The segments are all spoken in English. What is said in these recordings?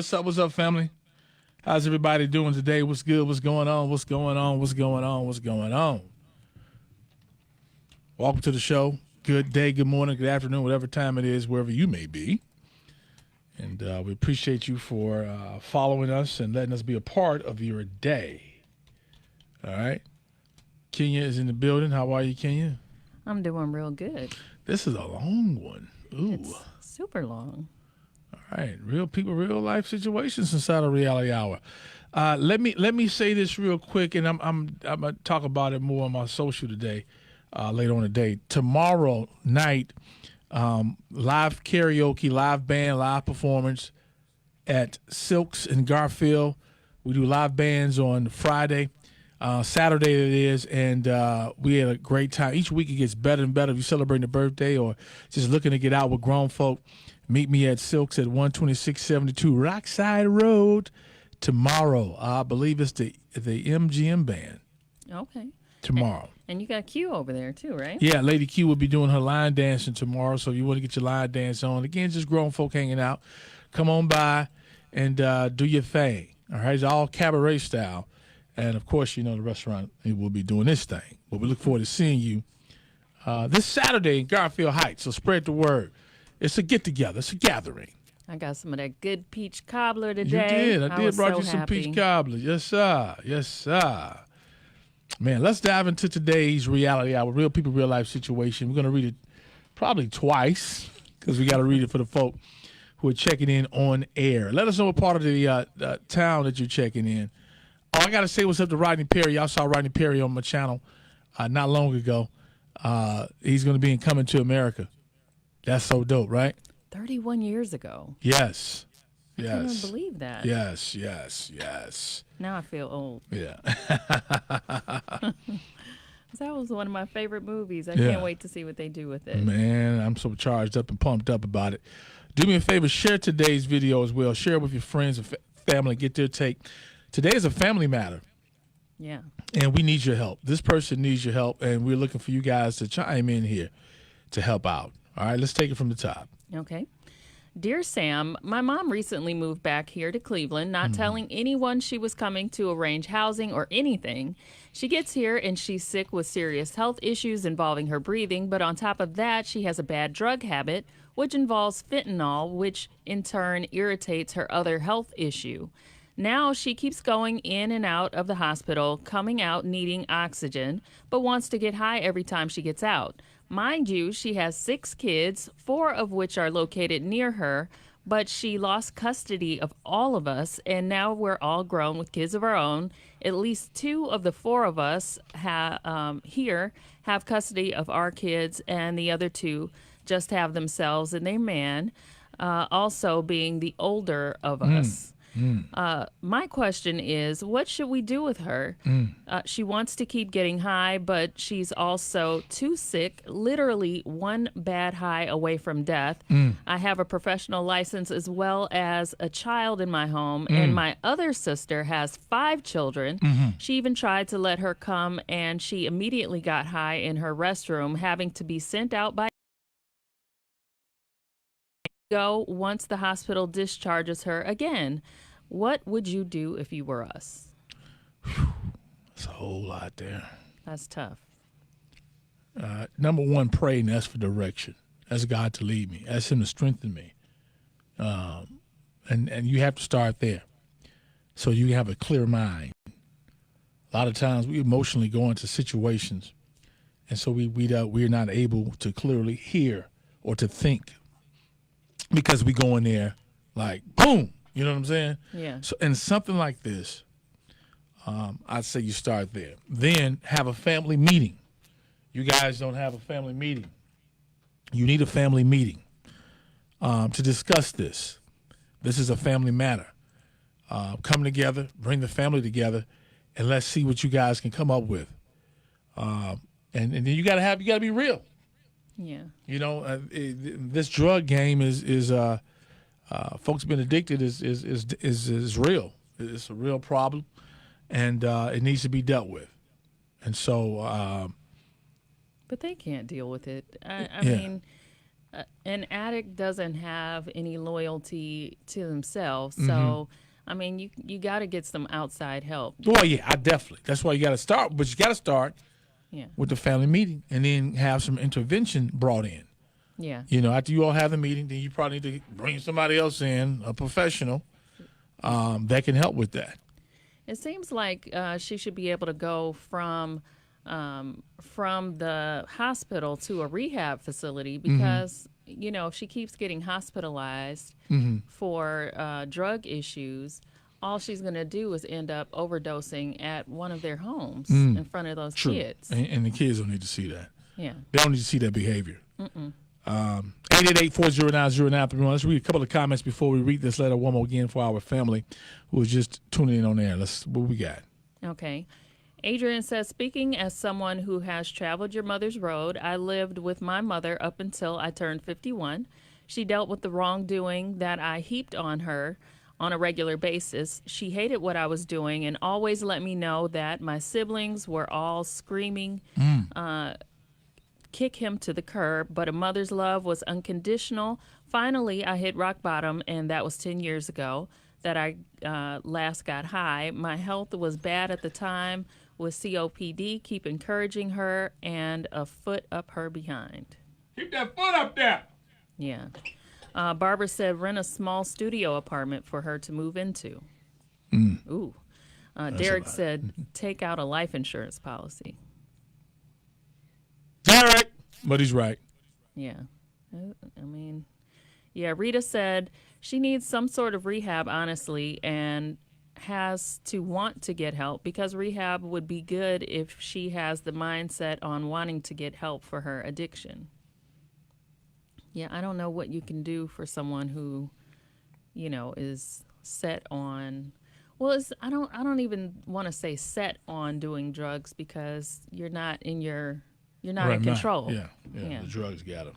What's up? What's up, family? How's everybody doing today? What's good? What's going on? What's going on? What's going on? What's going on? Welcome to the show. Good day, good morning, good afternoon, whatever time it is, wherever you may be. And we appreciate you for following us and letting us be a part of your day. All right. Kenya is in the building. How are you, Kenya? I'm doing real good. This is a long one. Ooh. It's super long. All right. Real people, real life situations inside of Reality Hour. Let me say this real quick, and I'm gonna talk about it more on my social today, later on today. Tomorrow night, live karaoke, live band, live performance at Sylk's in Garfield. We do live bands on Friday. Saturday it is, and we had a great time. Each week it gets better and better. If you're celebrating a birthday or just looking to get out with grown folk, meet me at Sylk's at 12672 Rockside Road tomorrow. I believe it's the MGM band. Okay. Tomorrow. And you got Q over there too, right? Yeah, Lady Q will be doing her line dancing tomorrow, so if you want to get your line dance on. Again, just grown folk hanging out. Come on by and do your thing. All right, it's all cabaret style. And, of course, you know, the restaurant will be doing this thing. But we look forward to seeing you this Saturday in Garfield Heights. So spread the word. It's a get-together. It's a gathering. I got some of that good peach cobbler today. You did. I did brought so you some happy. peach cobbler. Yes, sir. Yes, sir. Man, let's dive into today's Reality Hour, Real People, Real Life situation. We're going to read it probably twice because we got to read it for the folk who are checking in on air. Let us know what part of the town that you're checking in. Oh, I got to say what's up to Rodney Perry. Y'all saw Rodney Perry on my channel not long ago. He's going to be in Coming to America. That's so dope, right? 31 years ago. Yes. I can't even believe that. Yes. Now I feel old. Yeah. That was one of my favorite movies. I can't wait to see what they do with it. Man, I'm so charged up and pumped up about it. Do me a favor, share today's video as well. Share it with your friends and family. Get their take. Today is a family matter. Yeah. And we need your help. This person needs your help, and we're looking for you guys to chime in here to help out. All right, let's take it from the top. Okay. Dear Sam, my mom recently moved back here to Cleveland, not telling anyone she was coming to arrange housing or anything. She gets here and she's sick with serious health issues involving her breathing, but on top of that, she has a bad drug habit, which involves fentanyl, which in turn irritates her other health issue. Now she keeps going in and out of the hospital, coming out needing oxygen, but wants to get high every time she gets out. Mind you, she has 6 kids, 4 of which are located near her, but she lost custody of all of us, and now we're all grown with kids of our own. At least 2 of the 4 of us here have custody of our kids, and the other 2 just have themselves and their man, also being the older of us. My question is, what should we do with her? She wants to keep getting high, but she's also too sick, literally one bad high away from death. I have a professional license as well as a child in my home, and my other sister has 5 children. She even tried to let her come, and she immediately got high in her restroom, having to be sent out by go once the hospital discharges her again. What would you do if you were us? That's a whole lot there. That's tough. Number one, pray and ask for direction. Ask God to lead me. Ask Him to strengthen me. And you have to start there so you have a clear mind. A lot of times we emotionally go into situations, and so we're not able to clearly hear or to think, because we go in there like, boom, you know what I'm saying? Yeah. So, and something like this, I'd say you start there. Then have a family meeting. You guys don't have a family meeting. You need a family meeting to discuss this. This is a family matter. Come together, bring the family together, and let's see what you guys can come up with. And then you gotta be real. Yeah. You know, this drug game is folks been addicted is real. It's a real problem, and it needs to be dealt with. And so, but they can't deal with it. I Yeah. mean, An addict doesn't have any loyalty to themselves, so I mean, you got to get some outside help. Well, yeah, I definitely. That's why you got to start. But you got to start Yeah, with the family meeting and then have some intervention brought in. yeah. After you all have the meeting, then you probably need to bring somebody else in, a professional, that can help with that. It seems like she should be able to go from the hospital to a rehab facility because if she keeps getting hospitalized for drug issues, all she's going to do is end up overdosing at one of their homes in front of those True. kids. And the kids don't need to see that. Yeah. They don't need to see that behavior. 888-409-0931. Let's read a couple of comments before we read this letter one more again for our family who is just tuning in on air. What we got? Okay. Adrian says, speaking as someone who has traveled your mother's road, I lived with my mother up until I turned 51. She dealt with the wrongdoing that I heaped on her on a regular basis. She hated what I was doing and always let me know that my siblings were all screaming, kick him to the curb, but a mother's love was unconditional. Finally, I hit rock bottom, and that was 10 years ago that I last got high. My health was bad at the time with COPD. Keep encouraging her and a foot up her behind. Keep that foot up there. Yeah. Barbara said rent a small studio apartment for her to move into. Ooh. Derek said take out a life insurance policy. Derek! But he's right. Yeah. I mean, yeah, Rita said she needs some sort of rehab, honestly, and has to want to get help because rehab would be good if she has the mindset on wanting to get help for her addiction. Yeah, I don't know what you can do for someone who, is set on. Well, I don't even want to say set on doing drugs because you're not in control. Yeah. The drugs got him.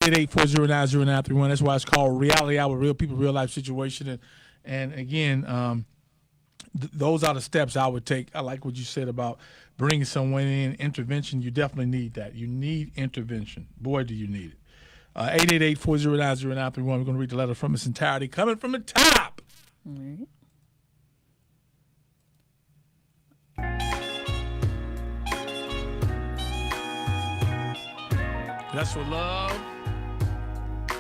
888-409-0931. That's why it's called Reality Hour, real people, real life situation. And again, those are the steps I would take. I like what you said about bringing someone in, intervention. You definitely need that. You need intervention. Boy, do you need it. 888-409-0931. We're going to read the letter from its entirety, coming from the top. All right. That's what love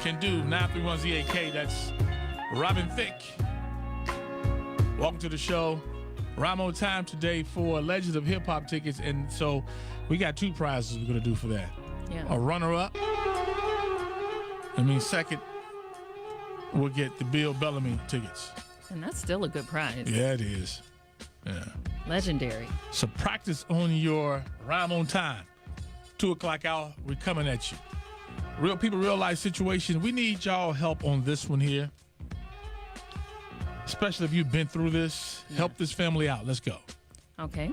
can do. 931-ZAK. That's Robin Thicke. Welcome to the show. Rhyme on time today for Legends of Hip Hop tickets. And so we got two prizes we're going to do for that. Yeah. A runner-up. Second, we'll get the Bill Bellamy tickets. And that's still a good prize. Yeah, it is. Yeah. Legendary. So practice on your rhyme on time. 2 o'clock hour, we're coming at you. Real people, real life situation. We need y'all help on this one here. Especially if you've been through this. Yeah. Help this family out. Let's go. Okay.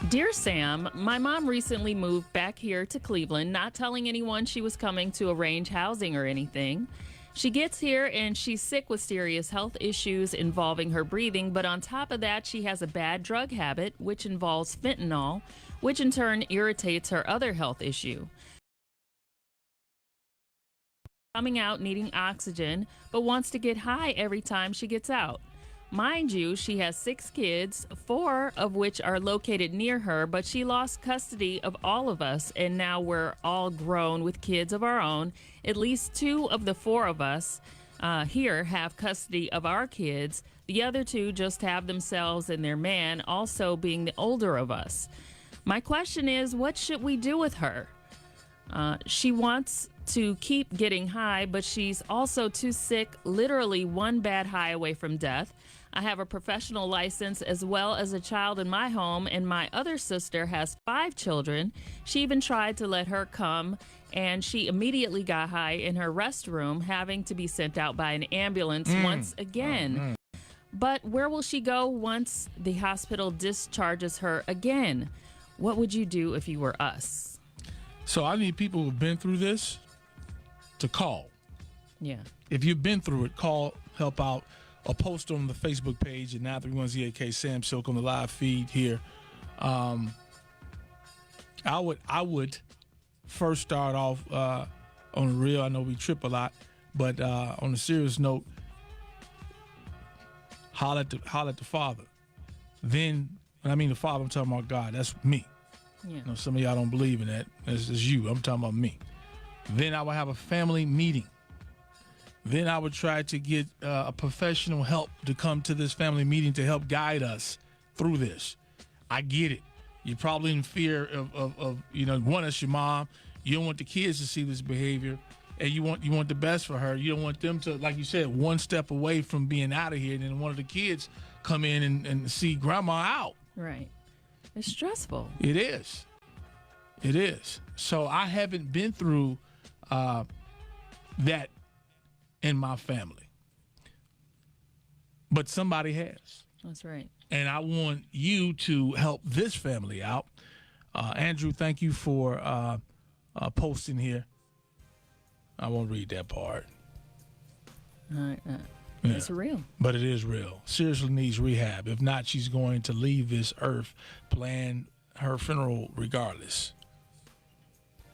Dear Sam, my mom recently moved back here to Cleveland, not telling anyone she was coming to arrange housing or anything. She gets here and she's sick with serious health issues involving her breathing, but on top of that, she has a bad drug habit, which involves fentanyl, which in turn irritates her other health issue. Coming out needing oxygen, but wants to get high every time she gets out. Mind you, she has 6 kids, 4 of which are located near her, but she lost custody of all of us, and now we're all grown with kids of our own. At least 2 of the 4 of us here have custody of our kids. The other 2 just have themselves and their man, also being the older of us. My question is, what should we do with her? She wants to keep getting high, but she's also too sick, literally one bad high away from death. I have a professional license as well as a child in my home, and my other sister has 5 children. She even tried to let her come, and she immediately got high in her restroom, having to be sent out by an ambulance once again. But where will she go once the hospital discharges her again? What would you do if you were us? So I need people who've been through this to call. Yeah. If you've been through it, call, help out, or post on the Facebook page at 931ZAK Sam Sylk on the live feed here. I would first start off on the real. I know we trip a lot, but on a serious note, holler at the Father. Then, when I mean the Father, I'm talking about God. That's me. Yeah. You know, some of y'all don't believe in that. It's you. I'm talking about me. Then I would have a family meeting. Then I would try to get a professional help to come to this family meeting to help guide us through this. I get it. You're probably in fear of one, it's your mom. You don't want the kids to see this behavior, and you want the best for her. You don't want them to, like you said, one step away from being out of here, and then one of the kids come in and see grandma out. Right. It's stressful. It is. It is. So I haven't been through that in my family, but somebody has. That's right. And I want you to help this family out. Andrew, thank you for posting here. I won't read that part. It's real. But it is real. Seriously needs rehab. If not, she's going to leave this earth, plan her funeral regardless.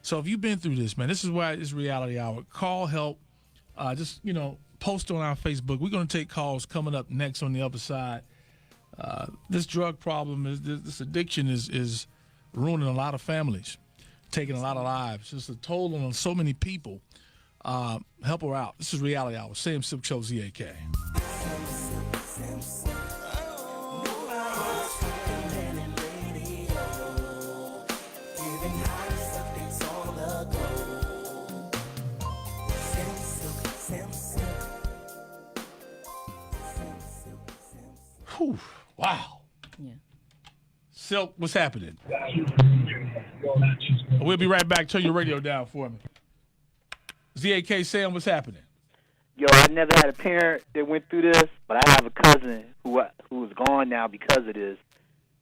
So if you've been through this, man, this is why it's Reality Hour. Call help. Just post on our Facebook. We're going to take calls coming up next on the other side. This drug problem, this addiction is ruining a lot of families, taking a lot of lives. It's a toll on so many people. Help her out. This is Reality Hour. Sam Sylk Show, ZAK. Whew. Wow. Yeah. Sylk, what's happening? We'll be right back. Turn your radio down for me. ZAK, Sam, what's happening? Yo, I never had a parent that went through this, but I have a cousin who's gone now because of this.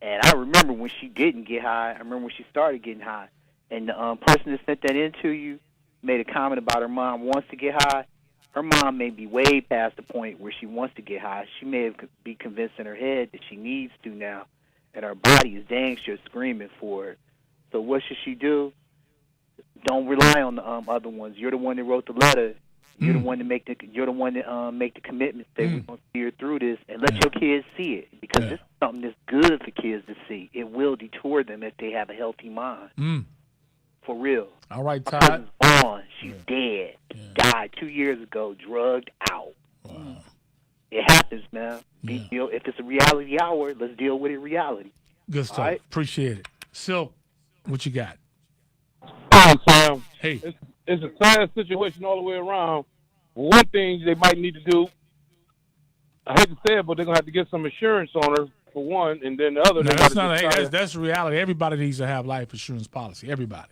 And I remember when she didn't get high. I remember when she started getting high. And the person that sent that in to you made a comment about her mom wants to get high. Her mom may be way past the point where she wants to get high. She may be convinced in her head that she needs to now, and her body is dang sure screaming for it. So what should she do? Don't rely on the other ones. You're the one that wrote the letter. You're the one to make the. You're the one that make the commitment that we're gonna steer through this and let your kids see it, because this is something that's good for kids to see. It will detour them if they have a healthy mind. For real. All right, My Todd. cousin's gone. She's dead. Died 2 years ago. Drugged out. Wow. It happens, man. If it's a reality hour, let's deal with it reality. Good stuff. Right. Appreciate it. Sylk, what you got? Hey, Sam. Hey. It's a sad situation all the way around. One thing they might need to do, I hate to say it, but they're going to have to get some insurance on her, for one, and then the other. No, that's reality. Everybody needs to have life insurance policy. Everybody.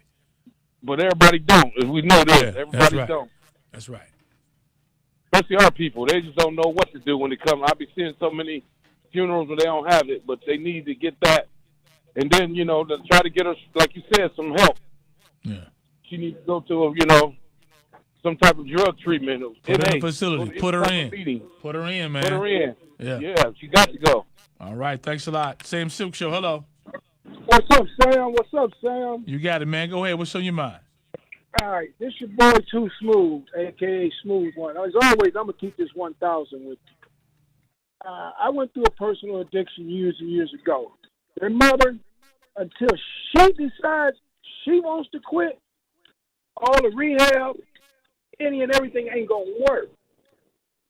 But everybody don't. As we know this, everybody right. don't. That's right. Especially our people. They just don't know what to do when they come. I be seeing so many funerals where they don't have it, but they need to get that. And then, to try to get her, like you said, some help. Yeah. She needs to go to, some type of drug treatment. Put her in a facility. Put her in. Put her in, man. Put her in. Yeah. She got to go. All right. Thanks a lot. Sam Sylk Show. Hello. What's up, Sam? You got it, man. Go ahead. What's on your mind? All right, this your boy Too Smooth, a.k.a. Smooth One. As always, I'm going to keep this 1,000 with you. I went through a personal addiction years and years ago. Their mother, until she decides she wants to quit, all the rehab, any and everything ain't going to work.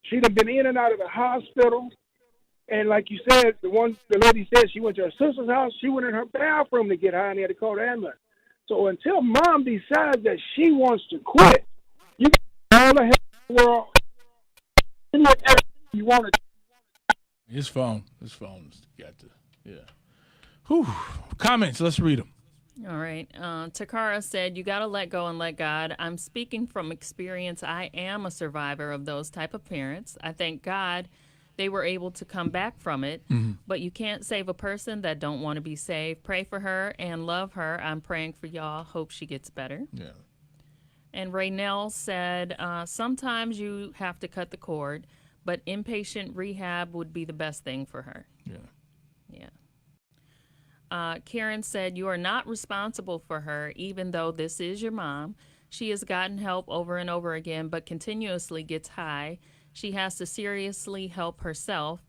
She done been in and out of the hospital. And like you said, the lady said she went to her sister's house. She went in her bathroom to get high and they had to call the ambulance. So until mom decides that she wants to quit, you got all the help in the world. Everything you want to. His phone's got to, yeah. Whew. Comments, let's read them. All right. Takara said, you got to let go and let God. I'm speaking from experience. I am a survivor of those type of parents. I thank God they were able to come back from it, but you can't save a person that don't want to be saved. Pray for her and love her. I'm praying for y'all. Hope she gets better. Yeah. And Raynell said, sometimes you have to cut the cord, but inpatient rehab would be the best thing for her. Yeah. Yeah. Karen said, you are not responsible for her, even though this is your mom. She has gotten help over and over again, but continuously gets high. She has to seriously help herself.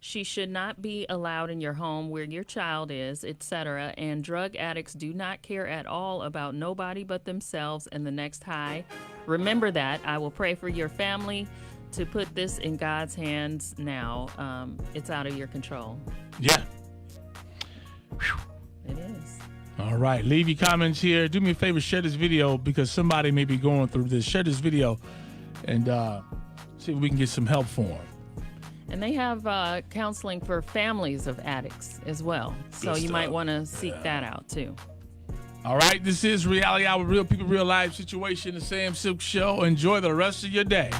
She should not be allowed in your home where your child is, etc. And drug addicts do not care at all about nobody but themselves and the next high. Remember that. I will pray for your family to put this in God's hands now. It's out of your control. Yeah. It is. All right. Leave your comments here. Do me a favor, share this video because somebody may be going through this. Share this video and see if we can get some help for them. And they have counseling for families of addicts as well. So you might want to seek that out too. All right. This is Reality Hour, Real People, Real Life Situation, the Sam Sylk Show. Enjoy the rest of your day.